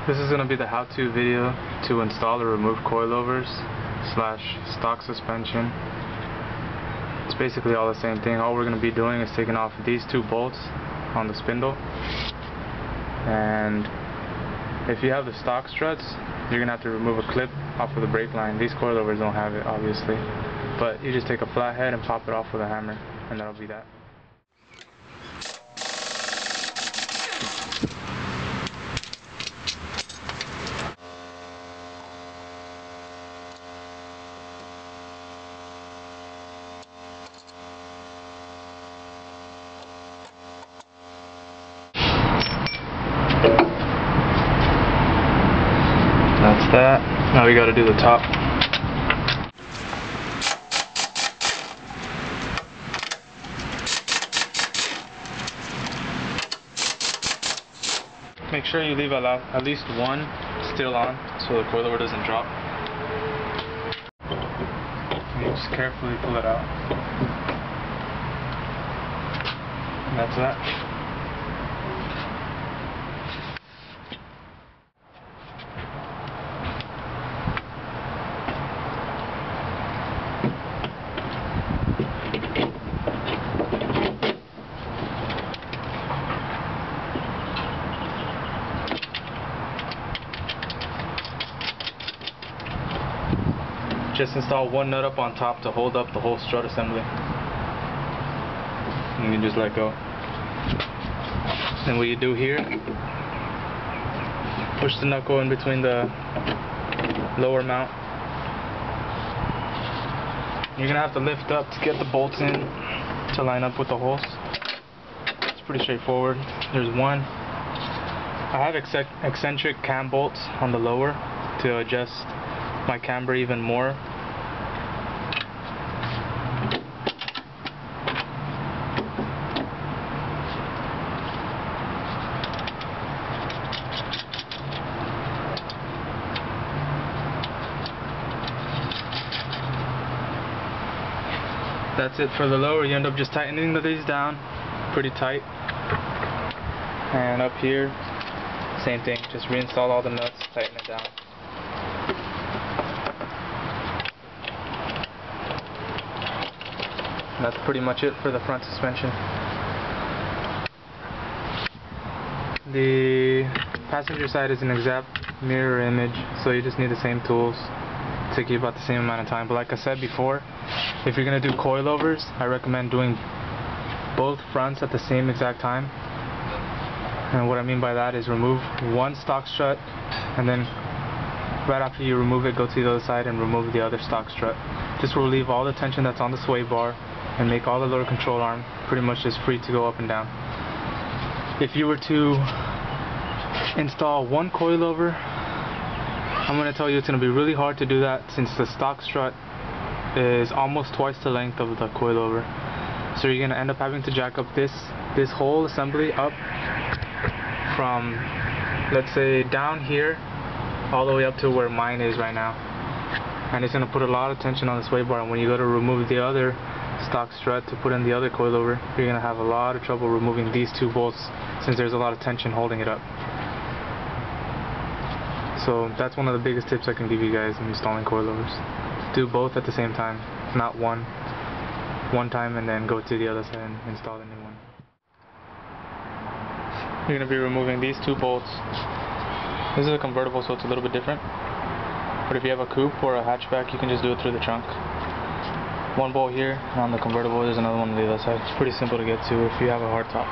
This is going to be the how-to video to install or remove coilovers / stock suspension. It's basically all the same thing. All we're going to be doing is taking off these two bolts on the spindle, and if you have the stock struts, you're going to have to remove a clip off of the brake line. These coilovers don't have it, obviously, but you just take a flathead and pop it off with a hammer, and that'll be that. That's that. Now we gotta do the top. Make sure you leave at least one still on so the coilover doesn't drop. And you just carefully pull it out. And that's that. Just install one nut up on top to hold up the whole strut assembly. And you just let go. And what you do here, push the knuckle in between the lower mount. You're gonna have to lift up to get the bolts in to line up with the holes. It's pretty straightforward. There's one. I have eccentric cam bolts on the lower to adjust my camber even more. That's it for the lower. You end up just tightening these down pretty tight, and up here same thing, just reinstall all the nuts, tighten it down. And that's pretty much it for the front suspension. The passenger side is an exact mirror image, so you just need the same tools. Take you about the same amount of time, but like I said before, if you're going to do coilovers, I recommend doing both fronts at the same exact time. And what I mean by that is remove one stock strut, and then right after you remove it, go to the other side and remove the other stock strut. This will relieve all the tension that's on the sway bar and make all the lower control arm pretty much just free to go up and down. If you were to install one coilover, I'm going to tell you it's going to be really hard to do that, since the stock strut is almost twice the length of the coilover. So you're going to end up having to jack up this whole assembly up from, let's say, down here all the way up to where mine is right now. And it's going to put a lot of tension on the sway bar, and when you go to remove the other stock strut to put in the other coilover, you're going to have a lot of trouble removing these two bolts, since there's a lot of tension holding it up. So that's one of the biggest tips I can give you guys in installing coilovers. Do both at the same time, not one time and then go to the other side and install the new one. You're going to be removing these two bolts. This is a convertible, so it's a little bit different. But if you have a coupe or a hatchback, you can just do it through the trunk. One bolt here, and on the convertible there's another one on the other side. It's pretty simple to get to if you have a hard top.